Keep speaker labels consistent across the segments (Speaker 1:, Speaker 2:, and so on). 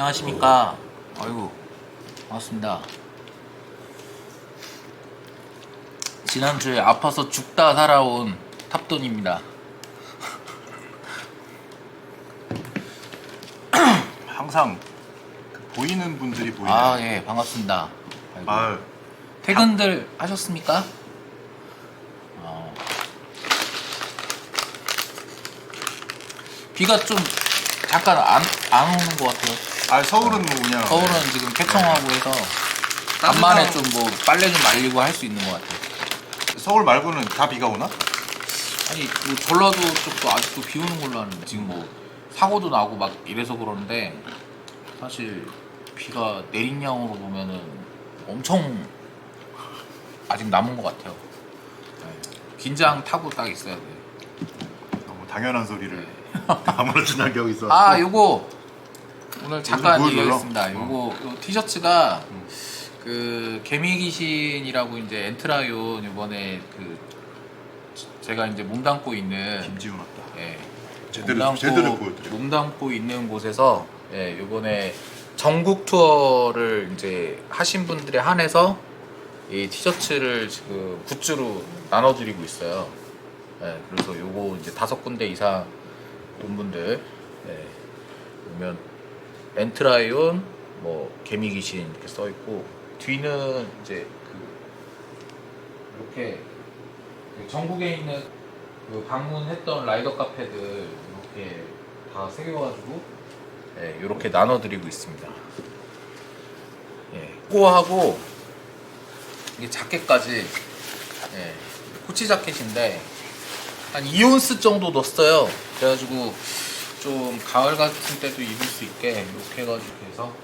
Speaker 1: 안녕하십니까. 아이고 반갑습니다. 지난주에 아파서 죽다 살아온 탑돈입니다.
Speaker 2: 항상 그 보이는 분들이 보이네요.
Speaker 1: 예 반갑습니다. 아이고.
Speaker 2: 아,
Speaker 1: 퇴근들 하셨습니까? 비가 좀 잠깐 안 오는 것 같아요.
Speaker 2: 서울은 뭐 그냥
Speaker 1: 서울은 지금 쾌청하고 해서 간만에 좀 뭐 빨래 좀 말리고 할 수 있는 것 같아요.
Speaker 2: 서울 말고는 다 비가 오나?
Speaker 1: 아니 뭐 전라도 쪽도 아직도 비 오는 걸로 아는데 지금 뭐 사고도 나고 막 이래서 그러는데 사실 비가 내린 양으로 보면은 엄청 아직 남은 것 같아요. 네. 긴장 타고 딱 있어야 돼요.
Speaker 2: 너무 당연한 소리를 아무렇지도 않게 하고 있어.
Speaker 1: 요거 오늘 잠깐
Speaker 2: 보여줘요?
Speaker 1: 얘기하겠습니다. 요 티셔츠가 그 개미귀신이라고 이제 엔트라이온 이번에 그 제가 이제 몸담고 있는
Speaker 2: 김지훈 왔다.
Speaker 1: 예,
Speaker 2: 제대로 보여드려.
Speaker 1: 몸담고 있는 곳에서 이번에 전국 투어를 이제 하신 분들에 한해서 이 티셔츠를 지금 굿즈로 나눠드리고 있어요. 그래서 요거 이제 5군데 이상 온 분들 보면 엔트라이온 뭐 개미귀신 이렇게 써 있고 뒤는 이제 이렇게 전국에 있는 그 방문했던 라이더 카페들 이렇게 다 새겨가지고 이렇게 나눠드리고 있습니다. 그거하고 이게 자켓까지 코치 자켓인데 한 2온스 정도 넣었어요. 그래가지고 좀 가을 같은 때도 입을 수 있게 이렇게 해가지고 해서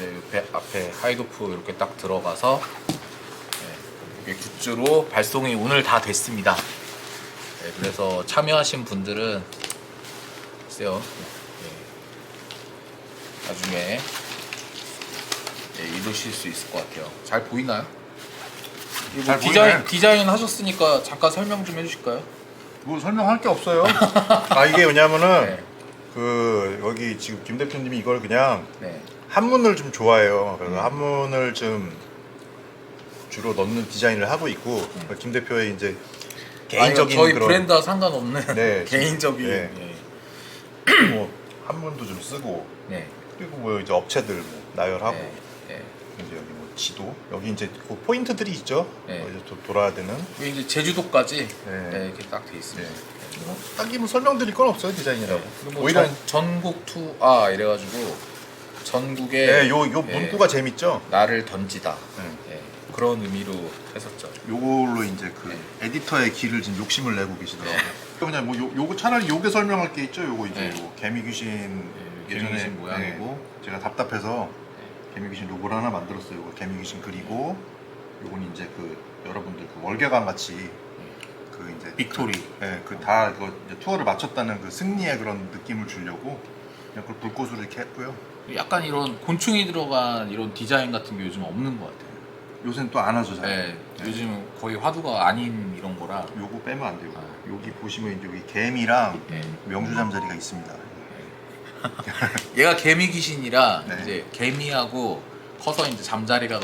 Speaker 1: 옆에 앞에 하이도프 이렇게 딱 들어가서 이게 굿즈로 발송이 오늘 다 됐습니다. 그래서 참여하신 분들은 글쎄요 나중에 입으실 수 있을 것 같아요. 잘 보이나요?
Speaker 2: 잘 보이네.
Speaker 1: 디자인 하셨으니까 잠깐 설명 좀 해주실까요?
Speaker 2: 뭐 설명할 게 없어요. 이게 왜냐면은
Speaker 1: 네.
Speaker 2: 그 여기 지금 김 대표님이 이걸 그냥
Speaker 1: 네.
Speaker 2: 한문을 좀 좋아해요. 그래서 한문을 좀 주로 넣는 디자인을 하고 있고 김 대표의 이제 개인적인
Speaker 1: 저희
Speaker 2: 그런
Speaker 1: 브랜드와 상관없는
Speaker 2: 네,
Speaker 1: 개인적인
Speaker 2: 네. 뭐 한문도 좀 쓰고
Speaker 1: 네.
Speaker 2: 그리고 뭐 이제 업체들 뭐 나열하고
Speaker 1: 네.
Speaker 2: 이제 여기 뭐 지도 여기 이제 그 포인트들이 있죠.
Speaker 1: 네.
Speaker 2: 이제 또 돌아야 되는.
Speaker 1: 여기 이제 제주도까지
Speaker 2: 네.
Speaker 1: 이렇게 딱 돼 있습니다.
Speaker 2: 딱히 뭐 설명드릴 건 없어요 디자인이라고.
Speaker 1: 그리고 뭐
Speaker 2: 오히려
Speaker 1: 전국 투 이래가지고 전국에
Speaker 2: 네, 요 문구가 재밌죠.
Speaker 1: 나를 던지다
Speaker 2: 네.
Speaker 1: 그런 의미로 했었죠.
Speaker 2: 요걸로 이제 그 에디터의 길을 지금 욕심을 내고 계시더라고요. 그냥 뭐 요거 차라리 요게 설명할 게 있죠. 요거 이제 요거 개미귀신
Speaker 1: 개미귀신 모양이고
Speaker 2: 제가 답답해서 개미귀신 로고를 하나 만들었어요. 요거 개미귀신 그리고 요건 이제 그 여러분들 그 월계관 같이 그 이제
Speaker 1: 빅토리.
Speaker 2: 그 다 그거 이제 투어를 마쳤다는 그 승리의 그런 느낌을 주려고 그냥 그걸 불꽃으로 이렇게 했고요.
Speaker 1: 약간 이런 곤충이 들어간 이런 디자인 같은 게 요즘 없는 것 같아요.
Speaker 2: 요새는 또 안 하죠. 잘.
Speaker 1: 요즘 거의 화두가 아닌 이런 거라.
Speaker 2: 요거 빼면 안 돼요. 여기 보시면 이제 여기 개미랑
Speaker 1: 네.
Speaker 2: 명주 잠자리가 있습니다.
Speaker 1: 얘가 개미 귀신이라
Speaker 2: 네.
Speaker 1: 이제 개미하고 커서 이제 잠자리가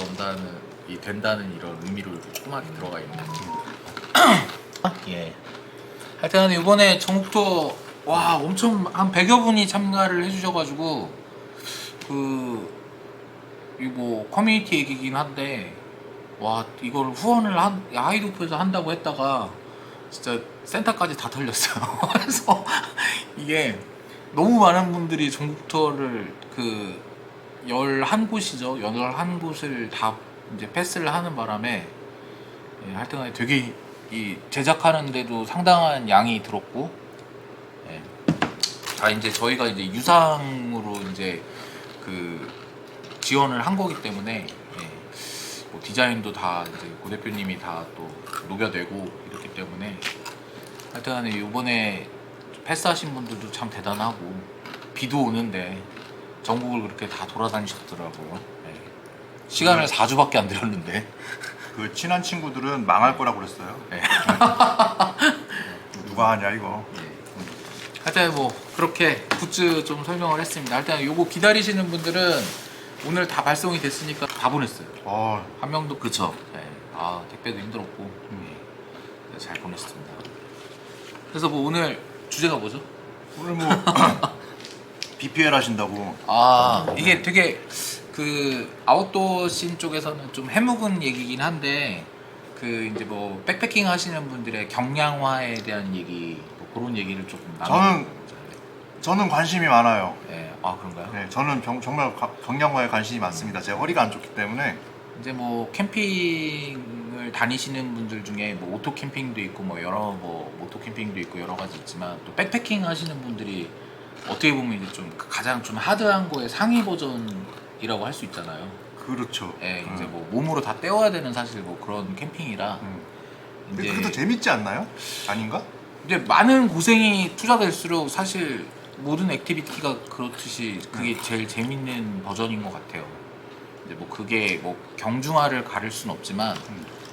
Speaker 1: 된다는 이런 의미로 이렇게 조그맣게 들어가 있는. 하여튼 이번에 전국도 엄청 한 100여 분이 참가를 해주셔가지고 이뭐 커뮤니티 얘기긴 한데 이걸 후원을 하이도프에서 한다고 했다가 진짜 센터까지 다 털렸어요. 그래서 이게 너무 많은 분들이 전국 투어를 11곳이죠. 11곳을 다 이제 패스를 하는 바람에 하여튼 되게 이 제작하는데도 상당한 양이 들었고 다 이제 저희가 이제 유상으로 이제 지원을 한 거기 때문에 뭐 디자인도 다 이제 고 대표님이 다 또 녹여내고 이렇기 때문에 하여튼 이번에 패스하신 분들도 참 대단하고 비도 오는데 전국을 그렇게 다 돌아다니셨더라고요. 시간을 4주밖에 안 들었는데
Speaker 2: 그 친한 친구들은 망할 거라고 그랬어요. 누가 하냐 이거.
Speaker 1: 하여튼 뭐 그렇게 굿즈 좀 설명을 했습니다. 일단 요거 기다리시는 분들은 오늘 다 발송이 됐으니까 다 보냈어요. 한 명도 그쵸. 네. 아 택배도 힘들었고 네. 잘 보냈습니다. 그래서 뭐 오늘 주제가 뭐죠?
Speaker 2: 오늘 뭐 BPL 하신다고.
Speaker 1: 아 이게 되게 그 아웃도어 씬 쪽에서는 좀 해묵은 얘기긴 한데 그 이제 뭐 백패킹 하시는 분들의 경량화에 대한 얘기 뭐 그런 얘기를 조금
Speaker 2: 저는 관심이 많아요.
Speaker 1: 네. 아 그런가요?
Speaker 2: 네, 저는 정말 경량화에 관심이 많습니다. 제가 허리가 안 좋기 때문에.
Speaker 1: 이제 뭐 캠핑을 다니시는 분들 중에 뭐 오토 캠핑도 있고 뭐 여러 뭐 오토 캠핑도 있고 여러 가지 있지만 또 백패킹 하시는 분들이 어떻게 보면 이제 좀 가장 좀 하드한 거의 상위 버전이라고 할 수 있잖아요.
Speaker 2: 그렇죠.
Speaker 1: 예, 이제 뭐 몸으로 다 때워야 되는 사실 뭐 그런 캠핑이라
Speaker 2: 근데
Speaker 1: 이제
Speaker 2: 그래도 재밌지 않나요? 아닌가?
Speaker 1: 이제 많은 고생이 투자될수록 사실 모든 액티비티가 그렇듯이 그게 제일 재밌는 버전인 것 같아요. 이제 뭐 그게 뭐 경중화를 가릴 순 없지만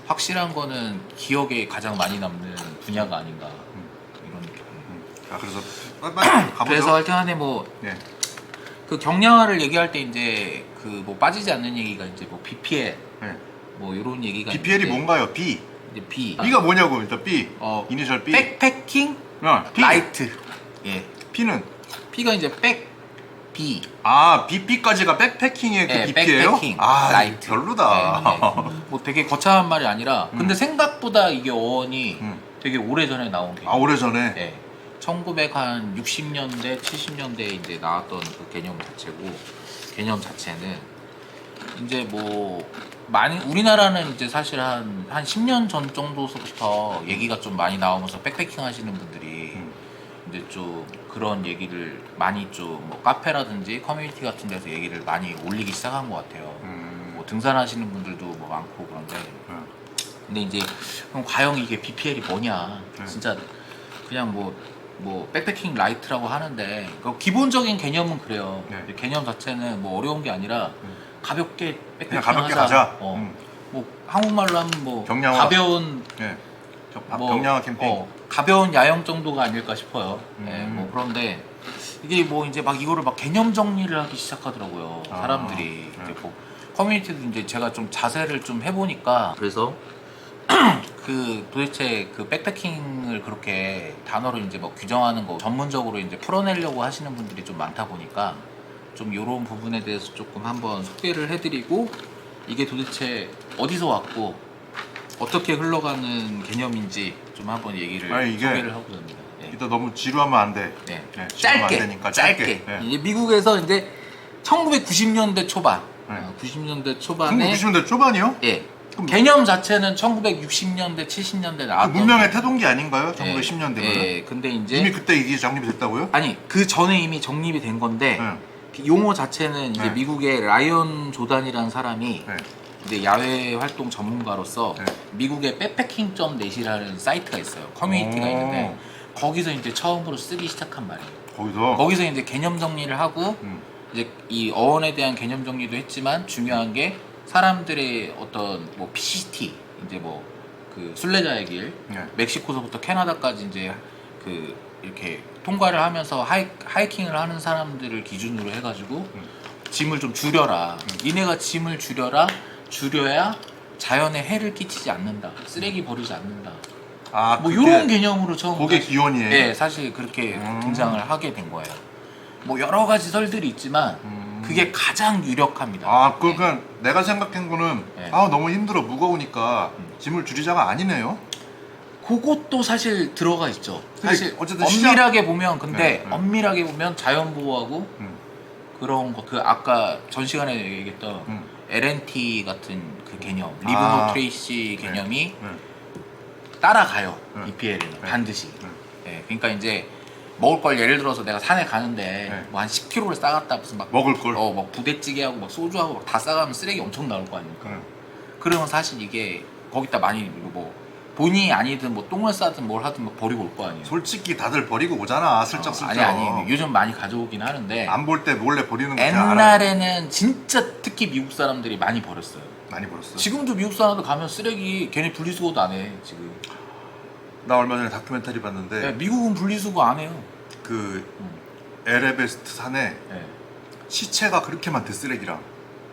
Speaker 1: 확실한 거는 기억에 가장 많이 남는 분야가 아닌가 이런 느낌.
Speaker 2: 아 그래서 빨리 가보죠.
Speaker 1: 그래서 하여튼간에 뭐
Speaker 2: 네.
Speaker 1: 그 경량화를 얘기할 때 이제 그 뭐 빠지지 않는 얘기가 이제 뭐 BPL
Speaker 2: 네.
Speaker 1: 뭐 이런 얘기가
Speaker 2: BPL이
Speaker 1: 있는데
Speaker 2: 뭔가요? B.
Speaker 1: 이제 B
Speaker 2: B가 뭐냐고 일단 B.
Speaker 1: 어,
Speaker 2: 이니셜 B.
Speaker 1: 백패킹
Speaker 2: P.
Speaker 1: 라이트. 예.
Speaker 2: P는
Speaker 1: P가 이제 백 B.
Speaker 2: 아 BP까지가 백패킹의 그
Speaker 1: 네,
Speaker 2: BP예요?
Speaker 1: 백패킹,
Speaker 2: 아
Speaker 1: 라이트.
Speaker 2: 별로다.
Speaker 1: 네, 네. 뭐 되게 거창한 말이 아니라 근데 생각보다 이게 어원이 되게 오래 전에 나온 게.
Speaker 2: 아 오래전에.
Speaker 1: 네. 1960년대, 70년대에 이제 나왔던 그 개념 자체고 개념 자체는 이제 뭐 많이 우리나라는 이제 사실 한 10년 전 정도서부터 얘기가 좀 많이 나오면서 백패킹 하시는 분들이 이제 좀 그런 얘기를 많이 좀 뭐 카페라든지 커뮤니티 같은 데서 얘기를 많이 올리기 시작한 것 같아요. 뭐 등산하시는 분들도 뭐 많고 그런데 근데 이제 그럼 과연 이게 BPL이 뭐냐? 진짜 그냥 뭐 백패킹 라이트라고 하는데 그 기본적인 개념은 그래요.
Speaker 2: 네.
Speaker 1: 개념 자체는 뭐 어려운 게 아니라 가볍게 백패킹
Speaker 2: 그냥 가볍게
Speaker 1: 하자.
Speaker 2: 가자.
Speaker 1: 뭐 한국말로 하면 뭐
Speaker 2: 경량화.
Speaker 1: 가벼운
Speaker 2: 네.
Speaker 1: 뭐,
Speaker 2: 경량화 캠핑.
Speaker 1: 가벼운 야영 정도가 아닐까 싶어요. 네,
Speaker 2: 음.
Speaker 1: 뭐 그런데 이게 뭐 이제 막 이거를 막 개념 정리를 하기 시작하더라고요.
Speaker 2: 아,
Speaker 1: 사람들이
Speaker 2: 네.
Speaker 1: 이제 뭐 커뮤니티도 이제 제가 좀 자세를 좀 해보니까 그래서 그 도대체 그 백패킹을 그렇게 단어로 이제 뭐 규정하는 거 전문적으로 이제 풀어내려고 하시는 분들이 좀 많다 보니까 좀 이런 부분에 대해서 조금 한번 소개를 해드리고 이게 도대체 어디서 왔고 어떻게 흘러가는 개념인지 좀 한번 얘기를
Speaker 2: 아니, 이게
Speaker 1: 소개를 하고 합니다. 네.
Speaker 2: 일단 너무 지루하면 안 돼.
Speaker 1: 네.
Speaker 2: 네, 지루하면 안
Speaker 1: 짧게,
Speaker 2: 되니까
Speaker 1: 짧게.
Speaker 2: 네.
Speaker 1: 이제 미국에서 이제 1990년대 초반,
Speaker 2: 네.
Speaker 1: 90년대 초반에
Speaker 2: 90년대 초반이요?
Speaker 1: 예. 개념 자체는 1960년대, 70년대
Speaker 2: 그
Speaker 1: 나왔던
Speaker 2: 문명의 태동기 아닌가요?
Speaker 1: 예,
Speaker 2: 1910년대면.
Speaker 1: 예. 근데 이제
Speaker 2: 이미 그때 이게 정립이 됐다고요?
Speaker 1: 아니 그 전에 이미 정립이 된 건데
Speaker 2: 네.
Speaker 1: 그 용어 자체는 이제
Speaker 2: 네.
Speaker 1: 미국의 라이언 조단이라는 사람이
Speaker 2: 네.
Speaker 1: 이제 야외 활동 전문가로서
Speaker 2: 네.
Speaker 1: 미국의 백패킹.net이라는 사이트가 있어요. 커뮤니티가
Speaker 2: 오.
Speaker 1: 있는데 거기서 이제 처음으로 쓰기 시작한 말이에요.
Speaker 2: 거기서.
Speaker 1: 거기서 이제 개념 정리를 하고
Speaker 2: 음.
Speaker 1: 이제 이 어원에 대한 개념 정리도 했지만 중요한 게 사람들의 어떤 뭐 PCT 이제 뭐 그 순례자의 길
Speaker 2: 네.
Speaker 1: 멕시코서부터 캐나다까지 이제 그 이렇게 통과를 하면서 하이킹을 하는 사람들을 기준으로 해가지고 짐을 좀 줄여라. 니네가 짐을 줄여야 자연에 해를 끼치지 않는다. 쓰레기 버리지 않는다.
Speaker 2: 아,
Speaker 1: 뭐
Speaker 2: 그게-
Speaker 1: 이런 개념으로 처음
Speaker 2: 그게 기원이에요.
Speaker 1: 네, 사실 그렇게 등장을 하게 된 거예요. 뭐 여러 가지 설들이 있지만 그게 가장 유력합니다.
Speaker 2: 아, 그러니까 내가 생각한 거는
Speaker 1: 네.
Speaker 2: 아 너무 힘들어 무거우니까 짐을 줄이자가 아니네요.
Speaker 1: 그것도 사실 들어가 있죠.
Speaker 2: 근데
Speaker 1: 사실
Speaker 2: 어쨌든
Speaker 1: 엄밀하게 보면 근데
Speaker 2: 네, 네.
Speaker 1: 엄밀하게 보면 자연 보호하고 그런 거 그 아까 전 시간에 얘기했던 LNT 같은 그 개념 리브
Speaker 2: 아.
Speaker 1: 노 트레이시 개념이
Speaker 2: 네.
Speaker 1: 따라가요.
Speaker 2: 네.
Speaker 1: BPL에는
Speaker 2: 네.
Speaker 1: 반드시.
Speaker 2: 네.
Speaker 1: 예, 그러니까 이제 먹을 걸 예를 들어서 내가 산에 가는데
Speaker 2: 네.
Speaker 1: 뭐 한 10kg를 싸갔다 무슨 막
Speaker 2: 먹을 걸.
Speaker 1: 막 부대찌개하고 막 소주하고 막 다 싸가면 쓰레기 엄청 나올 거 아닙니까? 그러면 사실 이게 거기다 많이 뭐 본인이 아니든 뭐 똥을 싸든 뭘 하든 막 버리고 올 거 아니에요.
Speaker 2: 솔직히 다들 버리고 오잖아 슬쩍슬쩍.
Speaker 1: 아니 요즘 많이 가져오긴 하는데
Speaker 2: 안 볼 때 몰래 버리는 거 알아.
Speaker 1: 옛날에는 진짜 특히 미국 사람들이 많이 버렸어요.
Speaker 2: 많이 버렸어.
Speaker 1: 지금도 미국 사람들 가면 쓰레기 걔네 분리수거도 안 해 지금.
Speaker 2: 나 얼마 전에 다큐멘터리 봤는데
Speaker 1: 네, 미국은 분리수거 안 해요.
Speaker 2: 그 에베레스트 산에
Speaker 1: 네.
Speaker 2: 시체가 그렇게 많대, 쓰레기랑.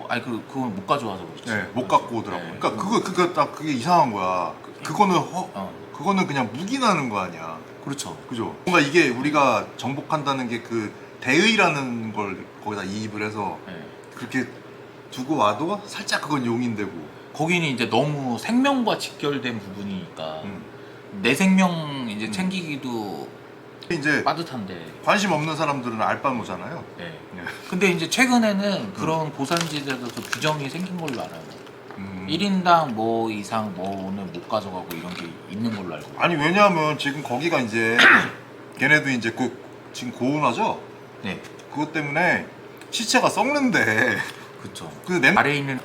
Speaker 1: 아니 그건 못 가져와서 그렇지.
Speaker 2: 네, 못 갖고 오더라고.
Speaker 1: 네.
Speaker 2: 그러니까 그거 딱 그게 이상한 거야. 그거는 그냥 묵인하는 거 아니야.
Speaker 1: 그렇죠.
Speaker 2: 그죠? 뭔가 이게 우리가 정복한다는 게 그 대의라는 걸 거기다 이입을 해서
Speaker 1: 네.
Speaker 2: 그렇게 두고 와도 살짝 그건 용인되고.
Speaker 1: 거기는 이제 너무 생명과 직결된 부분이니까
Speaker 2: 음.
Speaker 1: 내 생명 이제 챙기기도
Speaker 2: 이제
Speaker 1: 빠듯한데.
Speaker 2: 관심 없는 사람들은 알바노잖아요.
Speaker 1: 네.
Speaker 2: 네.
Speaker 1: 근데 이제 최근에는 그런 고산지대에서 규정이 생긴 걸로 알아요.
Speaker 2: 1인
Speaker 1: 1인당 뭐 이상 뭐 오늘 못 가져가고 이런 게 있는 걸로 알고 있어요.
Speaker 2: 아니 왜냐하면 지금 거기가 이제 걔네도 이제 그 지금 고온화죠.
Speaker 1: 네.
Speaker 2: 그것 때문에 시체가 썩는데
Speaker 1: 그쵸.
Speaker 2: 그
Speaker 1: 아래에 있는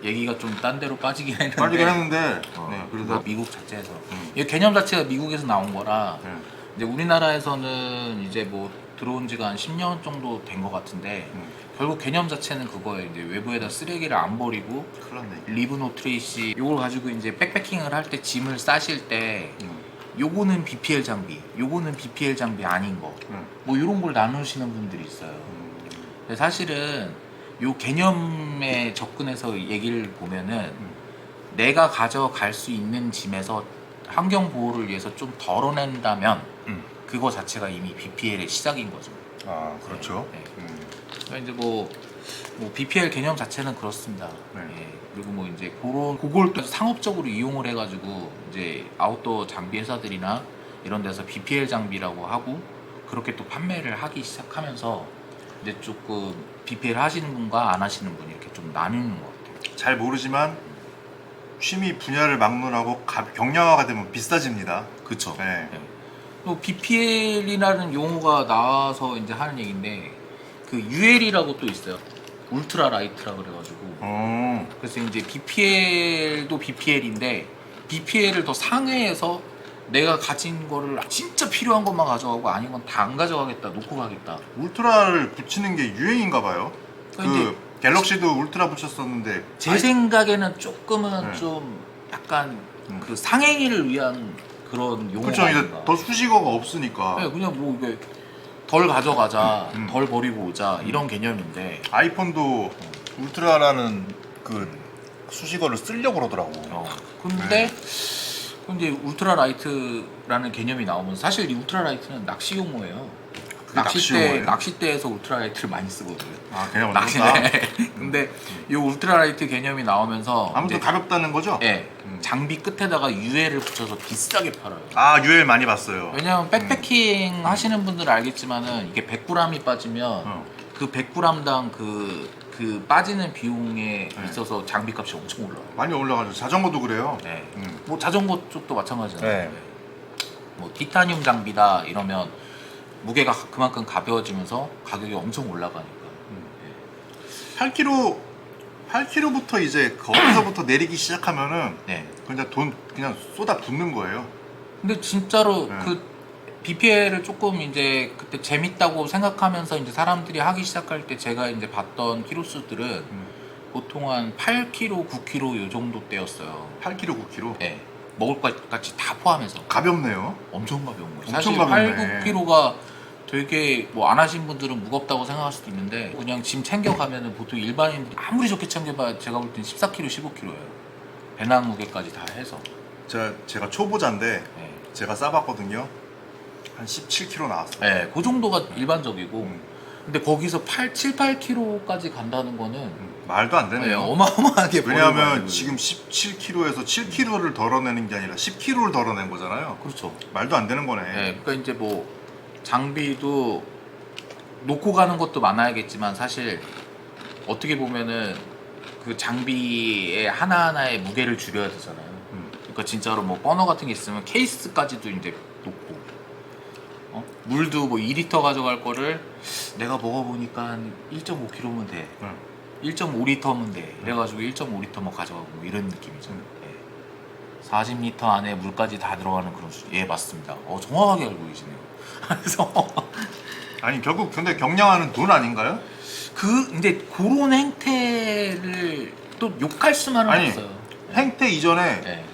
Speaker 1: 얘기가 좀 딴 데로 빠지긴 했는데.
Speaker 2: 빠지긴 했는데
Speaker 1: 네,
Speaker 2: 그래도
Speaker 1: 미국 자체에서 이 개념 자체가 미국에서 나온 거라
Speaker 2: 네.
Speaker 1: 이제 우리나라에서는 이제 뭐 들어온 지가 한 10년 정도 된 것 같은데 결국 개념 자체는 그거예요. 이제 외부에다 쓰레기를 안 버리고
Speaker 2: 큰일 났네.
Speaker 1: 리브 노 트레이시 요걸 가지고 이제 백패킹을 할 때 짐을 싸실 때 요거는 BPL 장비, 요거는 BPL 장비 아닌 거 뭐 이런 걸 나누시는 분들이 있어요. 근데 사실은 요 개념에 접근해서 얘기를 보면은 내가 가져갈 수 있는 짐에서 환경 보호를 위해서 좀 덜어낸다면 그거 자체가 이미 BPL의 시작인 거죠.
Speaker 2: 아 그렇죠.
Speaker 1: 네. 그러니까 이제 뭐 BPL 개념 자체는 그렇습니다.
Speaker 2: 네.
Speaker 1: 예. 그리고 뭐 이제 그걸 또 상업적으로 이용을 해가지고 이제 아웃도어 장비 회사들이나 이런 데서 BPL 장비라고 하고 그렇게 또 판매를 하기 시작하면서 이제 조금 BPL 하시는 분과 안 하시는 분이 이렇게 좀 나뉘는 것 같아요.
Speaker 2: 잘 모르지만 취미 분야를 막론하고 경량화가 되면 비싸집니다.
Speaker 1: 그렇죠.
Speaker 2: 네.
Speaker 1: 또 BPL이라는 용어가 나와서 이제 하는 얘기인데 그 UL이라고 또 있어요. 울트라 라이트라 그래가지고. 그래서 이제 BPL도 BPL인데 BPL을 더 상회해서 내가 가진 거를 진짜 필요한 것만 가져가고 아닌 건 다 안 가져가겠다, 놓고 가겠다.
Speaker 2: 울트라를 붙이는 게 유행인가 봐요.
Speaker 1: 근데
Speaker 2: 그 갤럭시도 울트라 붙였었는데
Speaker 1: 제 생각에는 조금은
Speaker 2: 네.
Speaker 1: 좀 약간 그 상행위를 위한 그런 용어가
Speaker 2: 그렇죠. 이제
Speaker 1: 아닌가.
Speaker 2: 더 수식어가 없으니까.
Speaker 1: 네, 그냥 뭐 이게 덜 가져가자,
Speaker 2: 음.
Speaker 1: 덜 버리고 오자 이런 개념인데.
Speaker 2: 아이폰도 울트라라는 그 수식어를 쓰려고 그러더라고.
Speaker 1: 근데 울트라 라이트라는 개념이 나오면 사실 이 울트라 라이트는 낚시 용어예요.
Speaker 2: 낚시용어예요?
Speaker 1: 낚싯대에서 울트라 라이트를 많이 쓰거든요.
Speaker 2: 아 그냥
Speaker 1: 낚시대. 근데 이 울트라 라이트 개념이 나오면서
Speaker 2: 아무튼
Speaker 1: 이제
Speaker 2: 가볍다는 거죠?
Speaker 1: 예, 장비 끝에다가 UL을 붙여서 비싸게 팔아요.
Speaker 2: 아 UL 많이 봤어요.
Speaker 1: 왜냐면 백패킹 하시는 분들은 알겠지만은 이게 100g이 빠지면 그 100g당 그 빠지는 비용에 있어서 장비값이 엄청 올라요.
Speaker 2: 많이 올라가죠. 자전거도 그래요.
Speaker 1: 네. 뭐 자전거 쪽도 마찬가지잖아요.
Speaker 2: 네.
Speaker 1: 뭐 티타늄 장비다 이러면 무게가 그만큼 가벼워지면서 가격이 엄청 올라가니까.
Speaker 2: 8kg부터 이제 거기서부터 내리기 시작하면은
Speaker 1: 네.
Speaker 2: 그냥 돈 그냥 쏟아 붓는 거예요.
Speaker 1: 근데 진짜로
Speaker 2: 네.
Speaker 1: 그 BPL을 조금 이제 그때 재밌다고 생각하면서 이제 사람들이 하기 시작할 때 제가 이제 봤던 키로수들은 보통 한 8kg, 9kg 요 정도 대였어요.
Speaker 2: 8kg, 9kg.
Speaker 1: 네. 먹을 것까지 다 포함해서
Speaker 2: 가볍네요.
Speaker 1: 엄청 가벼운 거예요.
Speaker 2: 엄청
Speaker 1: 사실
Speaker 2: 가볍네.
Speaker 1: 8, 9kg가 되게 뭐 안 하신 분들은 무겁다고 생각할 수도 있는데 그냥 짐 챙겨가면은 보통 일반인들이 아무리 좋게 챙겨봐야 제가 볼 땐 14kg, 15kg예요. 배낭 무게까지 다 해서.
Speaker 2: 제가 초보자인데
Speaker 1: 네.
Speaker 2: 제가 싸봤거든요. 한 17kg 나왔어요.
Speaker 1: 네, 그 정도가 일반적이고 근데 거기서 7, 8kg까지 간다는 거는
Speaker 2: 말도 안
Speaker 1: 네,
Speaker 2: 되네요.
Speaker 1: 어마어마하게
Speaker 2: 왜냐하면
Speaker 1: 버려가지고.
Speaker 2: 지금 17kg에서 7kg를 덜어내는 게 아니라 10kg를 덜어낸 거잖아요.
Speaker 1: 그렇죠.
Speaker 2: 말도 안 되는 거네.
Speaker 1: 네, 그러니까 이제 뭐 장비도 놓고 가는 것도 많아야겠지만 사실 어떻게 보면은 그 장비의 하나하나의 무게를 줄여야 되잖아요. 그러니까 진짜로 뭐 버너 같은 게 있으면 케이스까지도 이제 놓고 물도 뭐 2리터 가져갈 거를 내가 먹어보니까 한 1.5kg면 돼. 1.5리터면 돼. 그래가지고 1.5리터만 가져가고 뭐 이런 느낌이죠. 예. 40리터 안에 물까지 다 들어가는 그런 수준. 예, 맞습니다. 정확하게 알고 계시네요. 그래서
Speaker 2: 아니 결국 근데 경량화는 돈 아닌가요?
Speaker 1: 근데 그런 행태를 또 욕할 수만은
Speaker 2: 아니,
Speaker 1: 없어요.
Speaker 2: 행태 이전에
Speaker 1: 네.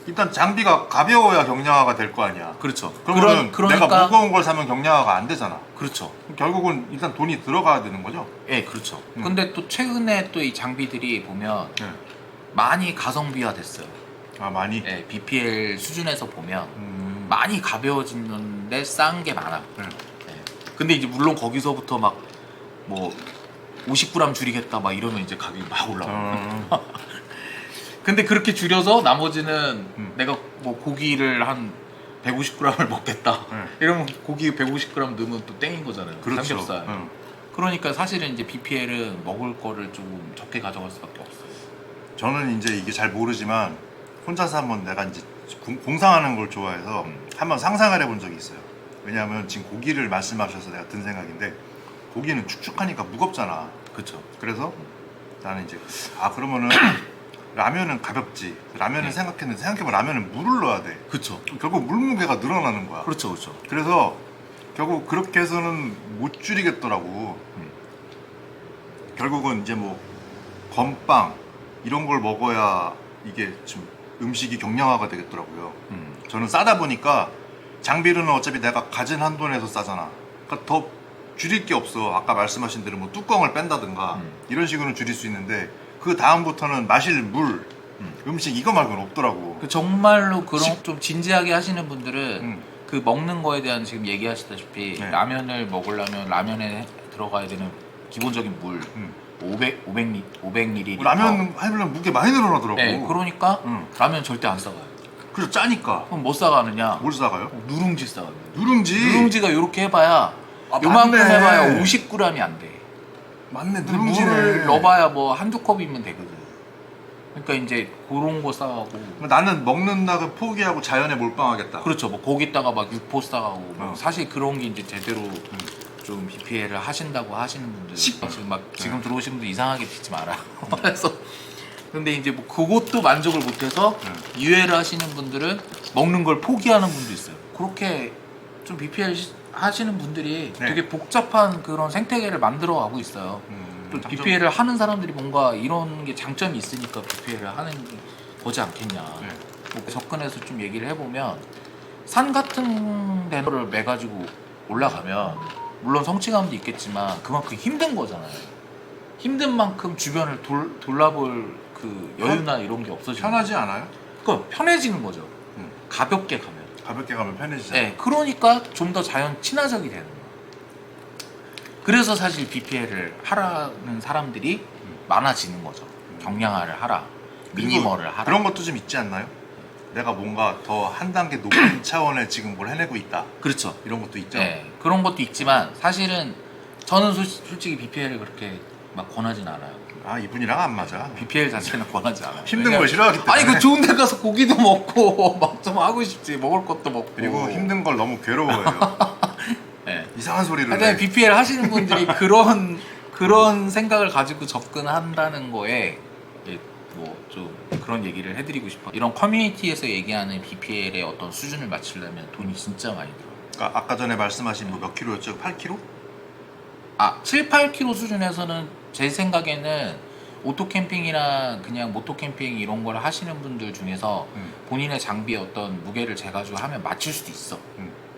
Speaker 2: 일단 장비가 가벼워야 경량화가 될 거 아니야.
Speaker 1: 그렇죠.
Speaker 2: 그러면
Speaker 1: 그러니까
Speaker 2: 내가 무거운 걸 사면 경량화가 안 되잖아.
Speaker 1: 그렇죠.
Speaker 2: 결국은 일단 돈이 들어가야 되는 거죠.
Speaker 1: 예, 그렇죠. 근데 또 최근에 또 이 장비들이 보면
Speaker 2: 네.
Speaker 1: 많이 가성비화 됐어요.
Speaker 2: 아 많이.
Speaker 1: 예, BPL 수준에서 보면 많이 가벼워지는데 싼 게 많아.
Speaker 2: 네.
Speaker 1: 예. 근데 이제 물론 거기서부터 막 뭐 50g 줄이겠다 막 이러면 이제 가격이 막 올라가. 근데 그렇게 줄여서 나머지는 내가 뭐 고기를 한 150g을 먹겠다.
Speaker 2: 네.
Speaker 1: 이러면 고기 150g 넣으면 또 땡인 거잖아요.
Speaker 2: 그렇죠.
Speaker 1: 삼겹살. 그러니까 사실은 이제 BPL은 먹을 거를 조금 적게 가져갈 수밖에 없어요.
Speaker 2: 저는 이제 이게 잘 모르지만 혼자서 한번 내가 이제 공상하는 걸 좋아해서 한번 상상을 해본 적이 있어요. 왜냐하면 지금 고기를 말씀하셔서 내가 든 생각인데 고기는 축축하니까 무겁잖아.
Speaker 1: 그렇죠.
Speaker 2: 그래서 나는 이제 그러면은 라면은 가볍지. 라면을 생각했는데 생각해보면 라면은 물을 넣어야 돼.
Speaker 1: 그렇죠.
Speaker 2: 결국 물 무게가 늘어나는 거야.
Speaker 1: 그렇죠, 그렇죠.
Speaker 2: 그래서 결국 그렇게 해서는 못 줄이겠더라고. 결국은 이제 뭐 건빵 이런 걸 먹어야 이게 좀 음식이 경량화가 되겠더라고요. 저는 싸다 보니까 장비는 어차피 내가 가진 한도 내에서 싸잖아. 그러니까 더 줄일 게 없어. 아까 말씀하신 대로 뭐 뚜껑을 뺀다든가 이런 식으로 줄일 수 있는데 그 다음부터는 마실 물, 음식 이거 말고는 없더라고.
Speaker 1: 그 정말로 그런 좀 진지하게 하시는 분들은
Speaker 2: 음.
Speaker 1: 그 먹는 거에 대한 지금 얘기하시다시피
Speaker 2: 네.
Speaker 1: 라면을 먹으려면 라면에 들어가야 되는 기본적인 물 500ml.
Speaker 2: 라면 하려면 무게 많이 늘어나더라고.
Speaker 1: 네, 그러니까
Speaker 2: 응.
Speaker 1: 라면 절대 안 싸가요.
Speaker 2: 그래서 짜니까.
Speaker 1: 그럼 뭐 싸가느냐?
Speaker 2: 뭘 싸가요?
Speaker 1: 누룽지 싸가요.
Speaker 2: 누룽지.
Speaker 1: 누룽지가 이렇게 해봐야 요만큼
Speaker 2: 맞네.
Speaker 1: 해봐야 50g이 안 돼.
Speaker 2: 맞네.
Speaker 1: 근데
Speaker 2: 누룽지네.
Speaker 1: 물을 넣어봐야 뭐 한두 컵이면 되거든. 그러니까 이제 그런 거 싸가고.
Speaker 2: 나는 먹는다고 포기하고 자연에 몰빵하겠다.
Speaker 1: 그렇죠. 뭐 거기다가 막 육포 싸가고 뭐
Speaker 2: 어.
Speaker 1: 사실 그런 게 이제 제대로 좀 BPL을 하신다고 하시는 분들 지금 막 지금 들어오신 분들 이상하게 듣지 마라. 그래서 근데 이제 뭐 그것도 만족을 못해서 유예를 하시는 분들은 먹는 걸 포기하는 분도 있어요. 그렇게 좀 BPL 하시는 분들이
Speaker 2: 네.
Speaker 1: 되게 복잡한 그런 생태계를 만들어가고 있어요. 또
Speaker 2: 장점-
Speaker 1: BPL을 하는 사람들이 뭔가 이런 게 장점이 있으니까 BPL을 하는 거지 않겠냐.
Speaker 2: 네.
Speaker 1: 뭐 접근해서 좀 얘기를 해보면 산 같은 데를 매가지고 올라가면 물론 성취감도 있겠지만 그만큼 힘든 거잖아요. 힘든 만큼 주변을 돌아볼 그 여유나 이런 게 없어지는
Speaker 2: 편하지 않아요?
Speaker 1: 그러니까 편해지는 거죠.
Speaker 2: 음.
Speaker 1: 가볍게 가면.
Speaker 2: 가볍게 가면 편해지잖아.
Speaker 1: 네, 그러니까 좀 더 자연 친화적이 되는 거예요. 그래서 사실 BPL을 하라는 사람들이 많아지는 거죠. 경량화를 하라, 미니멀을 하라.
Speaker 2: 그런 것도 좀 있지 않나요? 내가 뭔가 더 한 단계 높은 차원에 지금 뭘 해내고 있다.
Speaker 1: 그렇죠.
Speaker 2: 이런 것도 있죠.
Speaker 1: 네, 그런 것도 있지만 사실은 저는 솔직히 BPL을 그렇게 막 권하진 않아요.
Speaker 2: 이분이랑 안 맞아.
Speaker 1: BPL 자체는 권하지 않아요.
Speaker 2: 힘든 걸 싫어하기 때문에.
Speaker 1: 아니 그 좋은 데 가서 고기도 먹고 막 좀 하고 싶지. 먹을 것도 먹고.
Speaker 2: 그리고 힘든 걸 너무 괴로워해요.
Speaker 1: 네.
Speaker 2: 이상한 소리를
Speaker 1: 하여튼
Speaker 2: 해.
Speaker 1: BPL 하시는 분들이 그런 생각을 가지고 접근한다는 거에 뭐 좀 그런 얘기를 해드리고 싶어. 이런 커뮤니티에서 얘기하는 BPL의 어떤 수준을 맞추려면 돈이 진짜 많이 들어요.
Speaker 2: 그러니까 아까 전에 말씀하신 뭐 몇 킬로였죠? 8킬로?
Speaker 1: 7, 8kg 수준에서는 제 생각에는 오토 캠핑이나 그냥 모토 캠핑 이런 걸 하시는 분들 중에서 본인의 장비에 어떤 무게를 재가지고 하면 맞출 수도 있어.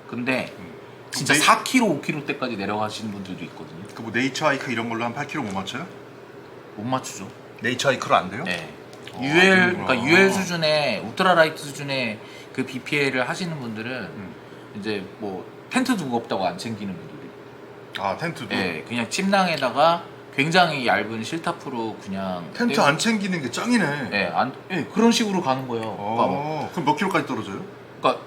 Speaker 1: 근데 진짜 4kg, 5kg 대까지 내려가시는 분들도 있거든요.
Speaker 2: 그 뭐 네이처 하이크 이런 걸로 한 8킬로 못 맞춰요?
Speaker 1: 못 맞추죠.
Speaker 2: 네이처 하이크로 안 돼요?
Speaker 1: 네.
Speaker 2: 그런구나.
Speaker 1: 그러니까 UL 수준의 울트라라이트 수준의 그 BPL을 하시는 분들은 이제 뭐 텐트도 무겁다고 안 챙기는 분들이.
Speaker 2: 텐트도?
Speaker 1: 네, 그냥 침낭에다가 굉장히 얇은 실타프로 그냥
Speaker 2: 텐트 안 챙기는 게 짱이네.
Speaker 1: 네, 그런 식으로 가는 거예요. 그러니까,
Speaker 2: 그럼 몇 킬로까지 떨어져요?
Speaker 1: 그러니까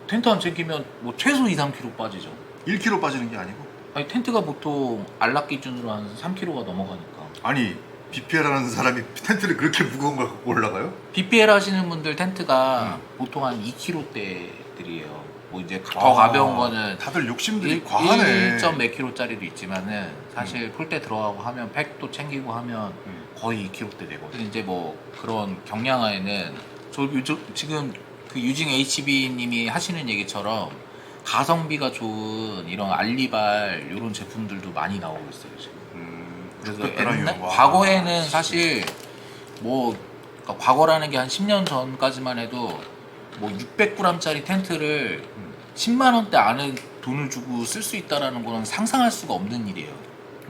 Speaker 1: 텐트 안 챙기면 뭐 최소 2, 3kg 빠지죠.
Speaker 2: 1킬로 빠지는 게 아니고?
Speaker 1: 아니 텐트가 보통 안락 기준으로 한 3kg가 넘어가니까.
Speaker 2: 아니 BPL 하는 사람이 텐트를 그렇게 무거운 걸 갖고 올라가요?
Speaker 1: BPL 하시는 분들 텐트가 보통 한 2kg대들이에요. 뭐 이제 더 가벼운 거는
Speaker 2: 다들 욕심들이 과하네.
Speaker 1: 1몇 킬로짜리도 있지만은 사실 폴대 들어가고 하면 팩도 챙기고 하면 거의 2kg대 되거든요. 이제 뭐 그런 경량화에는 지금 그 유징 HB님이 하시는 얘기처럼 가성비가 좋은 이런 알리발 이런 제품들도 많이 나오고 있어요 지금. 그래서
Speaker 2: 좋겠더라, 이거. 와.
Speaker 1: 과거에는 사실 뭐 그러니까 과거라는 게 한 10년 전까지만 해도 뭐 600g짜리 텐트를 10만 원대 안에 돈을 주고 쓸 수 있다라는 거는 상상할 수가 없는 일이에요.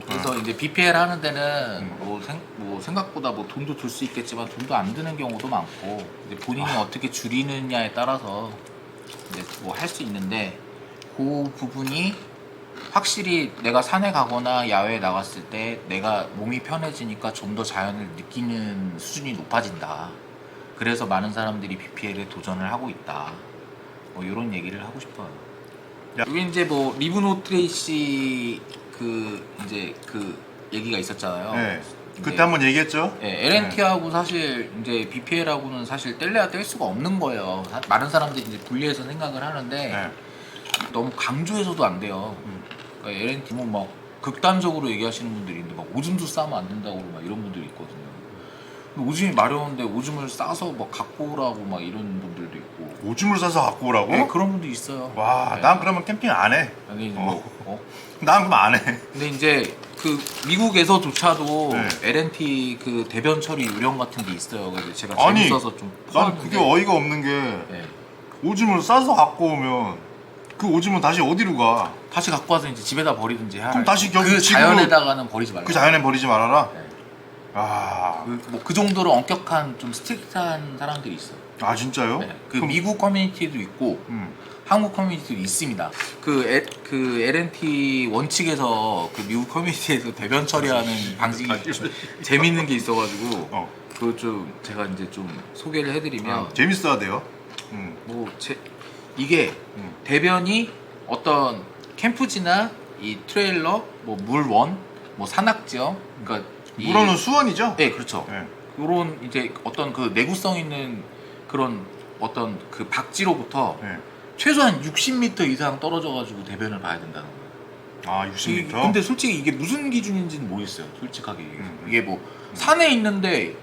Speaker 1: 그래서 이제 BPL 하는 데는 뭐 생각보다 뭐 돈도 들 수 있겠지만 돈도 안 드는 경우도 많고 이제 본인이 어떻게 줄이느냐에 따라서 이제 뭐 할 수 있는데 그 부분이 확실히 내가 산에 가거나 야외에 나갔을 때 내가 몸이 편해지니까 좀 더 자연을 느끼는 수준이 높아진다. 그래서 많은 사람들이 BPL에 도전을 하고 있다. 뭐 이런 얘기를 하고 싶어요. 여기 이제 뭐 리브노 트레이시 이제 그 얘기가 있었잖아요.
Speaker 2: 네.
Speaker 1: 이제
Speaker 2: 그때 한번 얘기했죠.
Speaker 1: LNT하고 사실 이제 BPL하고는 사실 뗄래야 뗄 수가 없는 거예요. 많은 사람들이 이제 분리해서 생각을 하는데
Speaker 2: 네.
Speaker 1: 너무 강조해서도 안 돼요. 그러니까 LNT 뭐 막 극단적으로 얘기하시는 분들이 있는데 막 오줌도 싸면 안 된다고 막 이런 분들이 있거든요. 근데 오줌이 마려운데 오줌을 싸서 막 갖고 오라고 막 이런 분들도 있고.
Speaker 2: 오줌을 싸서 갖고 오라고?
Speaker 1: 네, 그런 분도 있어요.
Speaker 2: 와,
Speaker 1: 네.
Speaker 2: 난 그러면 캠핑 안 해.
Speaker 1: 아니 뭐
Speaker 2: 난 그럼 안 해.
Speaker 1: 근데 이제 그 미국에서조차도
Speaker 2: 네.
Speaker 1: LNT 그 대변 처리 요령 같은 게 있어요. 그래서 제가
Speaker 2: 아니,
Speaker 1: 재밌어서 좀
Speaker 2: 난 그게 어이가 없는 게
Speaker 1: 네.
Speaker 2: 오줌을 싸서 갖고 오면 그 오줌은 다시 어디로 가?
Speaker 1: 다시 갖고 와서 이제 집에다 버리든지 해야
Speaker 2: 그럼 다시 여기
Speaker 1: 그
Speaker 2: 집으로-
Speaker 1: 자연에다가는 버리지 말라.
Speaker 2: 그 자연에 버리지 말아라?
Speaker 1: 네.
Speaker 2: 아,
Speaker 1: 그 정도로 엄격한 좀 스트릭트한 사람들이 있어요.
Speaker 2: 아 진짜요?
Speaker 1: 네. 그
Speaker 2: 그럼-
Speaker 1: 미국 커뮤니티도 있고 한국 커뮤니티도 있습니다. 그 LNT 원칙에서 그 미국 커뮤니티에서 대변 처리하는 방식이 좀 재밌는 게 있어가지고 그거 좀 제가 이제 좀 소개를 해드리면
Speaker 2: 재밌어야 돼요.
Speaker 1: 이게 대변이 어떤 캠프지나 이 트레일러, 뭐 물원, 뭐 산악지역, 그러니까
Speaker 2: 물어는 수원이죠?
Speaker 1: 네, 그렇죠.
Speaker 2: 네.
Speaker 1: 그런 이제 어떤 그 내구성 있는 그런 어떤 그 박지로부터
Speaker 2: 네.
Speaker 1: 최소한 60m 이상 떨어져가지고 대변을 봐야 된다는 거예요.
Speaker 2: 아 60m?
Speaker 1: 근데 솔직히 이게 무슨 기준인지는 모르겠어요. 솔직하게 얘기해서. 이게 뭐 산에 있는데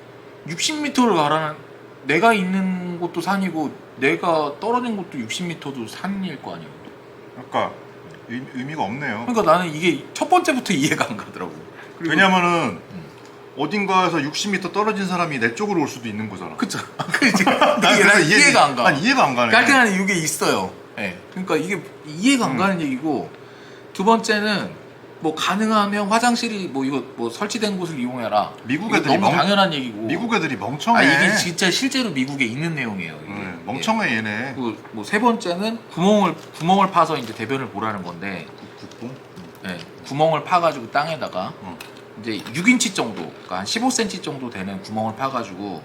Speaker 1: 60m를 가라는 내가 있는 곳도 산이고 내가 떨어진 곳도 60m도 산일 거 아니에요.
Speaker 2: 그러니까 의미가 없네요.
Speaker 1: 그러니까 나는 이게 첫 번째부터 이해가 안 가더라고.
Speaker 2: 왜냐면은 어딘가에서 60m 떨어진 사람이 내 쪽으로 올 수도 있는 거잖아.
Speaker 1: 그쵸. 그치.
Speaker 2: 난
Speaker 1: 이게
Speaker 2: 그래서
Speaker 1: 난 이해가 안 가.
Speaker 2: 난 이해가 안 가네.
Speaker 1: 깔끔한 이게 있어요. 네. 그러니까 이게 이해가 안 가는 얘기고 두 번째는 뭐 가능하면 화장실이 뭐 이거 뭐 설치된 곳을 이용해라.
Speaker 2: 미국
Speaker 1: 이거
Speaker 2: 애들이
Speaker 1: 너무 당연한 얘기고.
Speaker 2: 미국 애들이 멍청해.
Speaker 1: 이게 진짜 실제로 미국에 있는 내용이에요. 이게.
Speaker 2: 멍청해 얘네.
Speaker 1: 뭐 세 번째는 구멍을 파서 이제 대변을 보라는 건데. 네, 구멍을 파가지고 땅에다가 이제 6인치 정도, 그러니까 한 15cm 정도 되는 구멍을 파가지고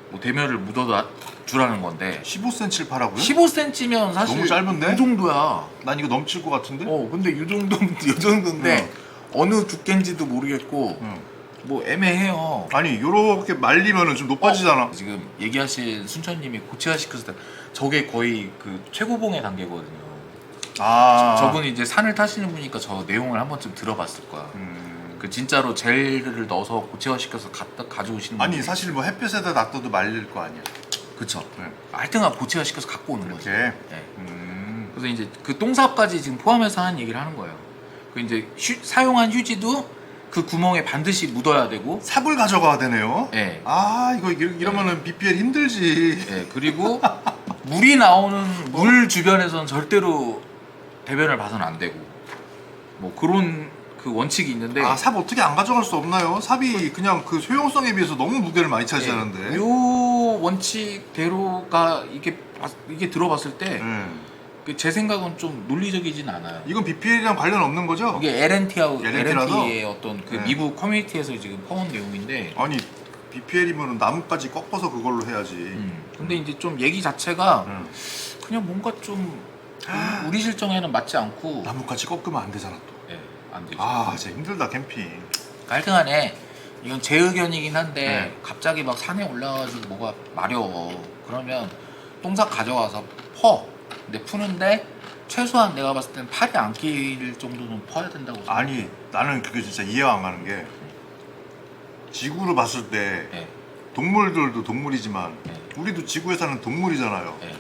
Speaker 1: 뭐 대면을 묻어다 주라는 건데
Speaker 2: 15cm를 파라고요?
Speaker 1: 15cm면 사실
Speaker 2: 너무 짧은데?
Speaker 1: 이 정도야.
Speaker 2: 난 이거 넘칠 것 같은데?
Speaker 1: 근데 이 정도인데 어느 두께인지도 모르겠고 뭐 애매해요.
Speaker 2: 아니 요렇게 말리면은 좀 높아지잖아.
Speaker 1: 지금 얘기하신 순천님이 고체화 시켰을 때 저게 거의 그 최고봉의 단계거든요. 저분이 이제 산을 타시는 분이니까 저 내용을 한 번쯤 들어봤을 거야. 그 진짜로 젤을 넣어서 고체화 시켜서 가져오시는 분이.
Speaker 2: 아니 사실 뭐 햇볕에다 놔둬도 말릴 거 아니야.
Speaker 1: 그쵸. 하여튼간 고체화 시켜서 갖고 오는 거지.
Speaker 2: 이렇게.
Speaker 1: 네. 그래서 이제 그 똥삽까지 지금 포함해서 하는 얘기를 하는 거예요. 그 이제 사용한 휴지도 그 구멍에 반드시 묻어야 되고.
Speaker 2: 삽을 가져가야 되네요.
Speaker 1: 네.
Speaker 2: 아 이거 이러면은 BPL 힘들지.
Speaker 1: 네. 그리고 물이 나오는 물 주변에서는 절대로 대변을 봐서는 안 되고. 뭐 그런 그 원칙이 있는데.
Speaker 2: 아 삽 어떻게 안 가져갈 수 없나요? 삽이 그냥 그 소용성에 비해서 너무 무게를 많이 차지하는데.
Speaker 1: 요 원칙대로가 이게 들어봤을 때. 제 생각은 좀 논리적이진 않아요.
Speaker 2: 이건 BPL이랑 관련 없는 거죠?
Speaker 1: 이게 LNT하고
Speaker 2: LNT 라서?
Speaker 1: LNT의 어떤 그 미국 커뮤니티에서 지금 퍼온 내용인데.
Speaker 2: 아니 BPL이면 나뭇가지 꺾어서 그걸로 해야지.
Speaker 1: 근데 이제 좀 얘기 자체가 그냥 뭔가 좀 우리 실정에는 맞지 않고.
Speaker 2: 나뭇가지 꺾으면 안 되잖아 또.
Speaker 1: 네, 안 되죠.
Speaker 2: 아 진짜 힘들다 캠핑.
Speaker 1: 깔끔하네. 이건 제 의견이긴 한데
Speaker 2: 네.
Speaker 1: 갑자기 막 산에 올라가지고 뭐가 마려워. 그러면 똥삽 가져와서 퍼. 근데 푸는데 최소한 내가 봤을 땐 팔이 안 끼일 정도는 퍼야 된다고 생각해.
Speaker 2: 아니 나는 그게 진짜 이해가 안 가는 게 지구로 봤을 때
Speaker 1: 네.
Speaker 2: 동물들도 동물이지만
Speaker 1: 네.
Speaker 2: 우리도 지구에 사는 동물이잖아요.
Speaker 1: 네.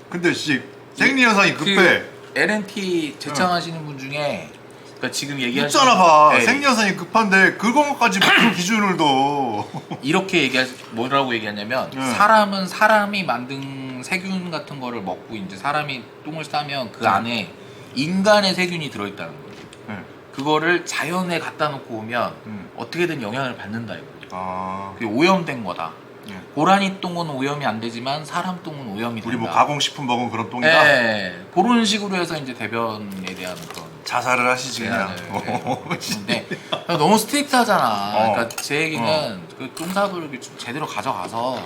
Speaker 2: 근데 씨 생리 현상이 급해.
Speaker 1: LNT 제창하시는 분 중에 그러니까 그러니까 지금 얘기하신
Speaker 2: 있잖아 봐.
Speaker 1: 네.
Speaker 2: 생리현상이 급한데 그것까지 무슨 기준을 둬.
Speaker 1: 이렇게 뭐라고 얘기하냐면
Speaker 2: 네.
Speaker 1: 사람은 사람이 만든 세균 같은 거를 먹고 이제 사람이 똥을 싸면 그 안에 인간의 세균이 들어있다는 거예요.
Speaker 2: 네.
Speaker 1: 그거를 자연에 갖다 놓고 오면
Speaker 2: 음.
Speaker 1: 어떻게든 영향을 받는다 이거예요.
Speaker 2: 아.
Speaker 1: 그게 오염된 거다.
Speaker 2: 예.
Speaker 1: 고라니 똥은 오염이 안 되지만 사람 똥은 오염이 된다.
Speaker 2: 우리 뭐 가공식품 먹은 그런 똥이다.
Speaker 1: 네, 그런 식으로 해서 이제 대변에 대한 그런
Speaker 2: 자살을 하시지 그냥.
Speaker 1: 근데 너무 스트릭트하잖아. 그러니까 제 얘기는
Speaker 2: 어.
Speaker 1: 그 똥삽을 좀 제대로 가져가서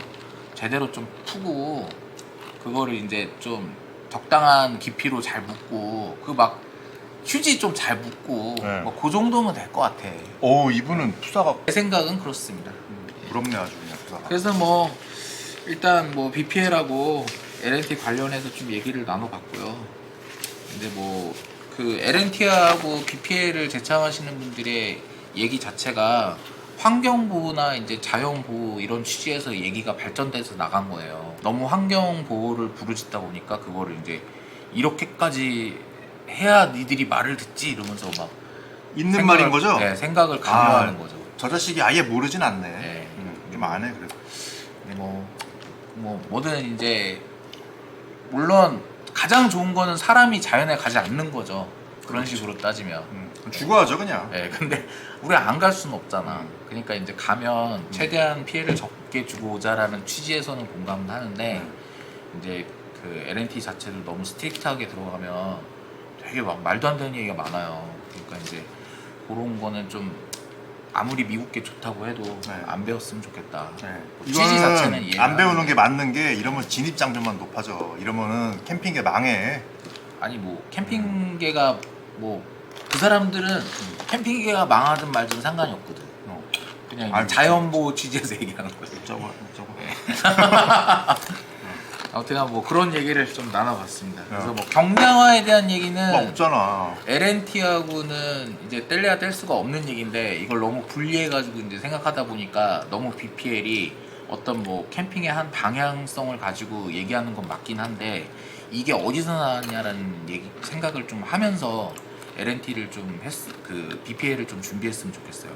Speaker 1: 제대로 좀 푸고 그거를 이제 좀 적당한 깊이로 잘 묶고 그 막 휴지 좀 잘 묶고
Speaker 2: 네.
Speaker 1: 뭐 그 정도면 될 것 같아.
Speaker 2: 오 이분은 푸사가
Speaker 1: 제 생각은 그렇습니다.
Speaker 2: 부럽네 아주 그냥 푸사가.
Speaker 1: 그래서 뭐 일단 뭐 BPL하고 LNT 관련해서 좀 얘기를 나눠봤고요. 이제 뭐 그 LNT하고 BPL을 제창하시는 분들의 얘기 자체가 환경 보호나 이제 자연 보호 이런 취지에서 얘기가 발전돼서 나간 거예요. 너무 환경 보호를 부르짖다 보니까 그거를 이제 이렇게까지 해야 니들이 말을 듣지 이러면서 막
Speaker 2: 있는 말인 거죠?
Speaker 1: 네, 생각을 강요하는 거죠.
Speaker 2: 저 자식이 아예 모르진 않네.
Speaker 1: 네.
Speaker 2: 좀 안 해 그래도.
Speaker 1: 근데 뭐든 이제 물론 가장 좋은 거는 사람이 자연에 가지 않는 거죠. 그런
Speaker 2: 그렇죠.
Speaker 1: 식으로 따지면.
Speaker 2: 죽어야죠 그냥.
Speaker 1: 네, 근데 우리 안 갈 수는 없잖아. 그러니까 이제 가면 최대한 피해를 적게 주고 오자라는 취지에서는 공감은 하는데 이제 그 LNT 자체도 너무 스트릭트하게 들어가면 되게 막 말도 안 되는 얘기가 많아요. 그러니까 이제 그런 거는 좀 아무리 미국게 좋다고 해도
Speaker 2: 네.
Speaker 1: 안 배웠으면 좋겠다.
Speaker 2: 네.
Speaker 1: 취지 자체는
Speaker 2: 이거는
Speaker 1: 이해가
Speaker 2: 안 배우는
Speaker 1: 안
Speaker 2: 게 맞는 게 이러면 진입장벽만 높아져. 이러면은 캠핑계 망해.
Speaker 1: 아니 뭐 캠핑계가 뭐 그 사람들은 캠핑계가 망하든 말든 상관이 없거든. 그냥
Speaker 2: 아니,
Speaker 1: 자연보호 취지에서 얘기하는 거지.
Speaker 2: 저거.
Speaker 1: 아무튼 뭐 그런 얘기를 좀 나눠봤습니다. 그래서
Speaker 2: 야.
Speaker 1: 뭐 경량화에 대한 얘기는
Speaker 2: 뭐 없잖아.
Speaker 1: LNT하고는 이제 뗄래야 뗄 수가 없는 얘기인데 이걸 너무 분리해가지고 이제 생각하다 보니까 너무 BPL이 어떤 뭐 캠핑의 한 방향성을 가지고 얘기하는 건 맞긴 한데 이게 어디서 나왔냐라는 얘기 생각을 좀 하면서 LNT를 좀 그 BPL을 좀 준비했으면 좋겠어요.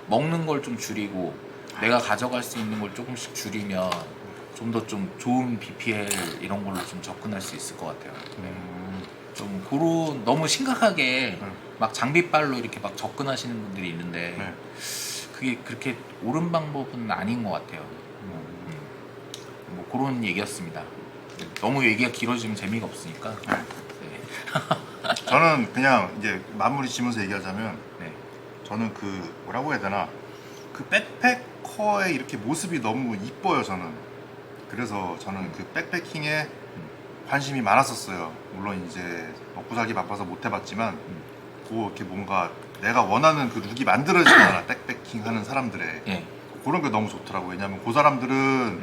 Speaker 1: 먹는 걸 좀 줄이고 내가 가져갈 수 있는 걸 조금씩 줄이면 좀 더 좀 좋은 BPL 이런 걸로 좀 접근할 수 있을 것 같아요. 좀 그런 너무 심각하게 막 장비빨로 이렇게 막 접근하시는 분들이 있는데
Speaker 2: 네.
Speaker 1: 그게 그렇게 옳은 방법은 아닌 것 같아요. 뭐 그런 얘기였습니다. 너무 얘기가 길어지면 재미가 없으니까. 네.
Speaker 2: 저는 그냥 이제 마무리 지면서 얘기하자면
Speaker 1: 네.
Speaker 2: 저는 그 뭐라고 해야 되나 그 백패커의 이렇게 모습이 너무 이뻐요 저는. 그래서 저는 그 백패킹에 관심이 많았었어요. 물론 이제 먹고 살기 바빠서 못 해봤지만 그 이렇게 뭔가 내가 원하는 그 룩이 만들어지잖아. 백패킹 하는 사람들의
Speaker 1: 예.
Speaker 2: 그런 게 너무 좋더라고. 왜냐면 그 사람들은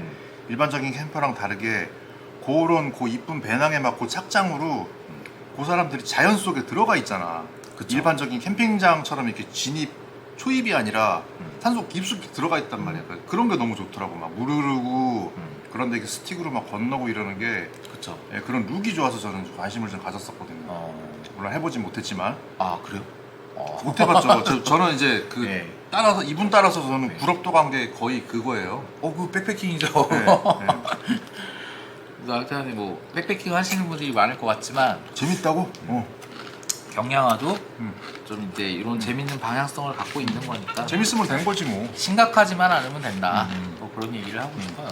Speaker 2: 일반적인 캠퍼랑 다르게 그런 그 이쁜 배낭에 막 그 착장으로 그 사람들이 자연 속에 들어가 있잖아.
Speaker 1: 그쵸.
Speaker 2: 일반적인 캠핑장처럼 이렇게 진입 초입이 아니라 산속 깊숙이 들어가 있단 말이야. 그런 게 너무 좋더라고. 막 물 흐르고 그런데 이렇게 스틱으로 막 건너고 이러는 게
Speaker 1: 그쵸.
Speaker 2: 예, 그런 룩이 좋아서 저는 관심을 좀 가졌었거든요. 물론 해보진 못했지만
Speaker 1: 아 그래요?
Speaker 2: 못 해봤죠. 저는 이제 그
Speaker 1: 네.
Speaker 2: 따라서 이분 따라서 저는
Speaker 1: 네.
Speaker 2: 부럽도 간 게 거의 그거예요.
Speaker 1: 그 백패킹이죠.
Speaker 2: 네, 네.
Speaker 1: 하여튼 뭐 백패킹 하시는 분들이 많을 것 같지만
Speaker 2: 재밌다고?
Speaker 1: 경량화도 좀 이제 이런 재밌는 방향성을 갖고 있는 거니까
Speaker 2: 재밌으면 된 거지 뭐.
Speaker 1: 심각하지만 않으면 된다. 뭐 그런 얘기를 하고 싶어요.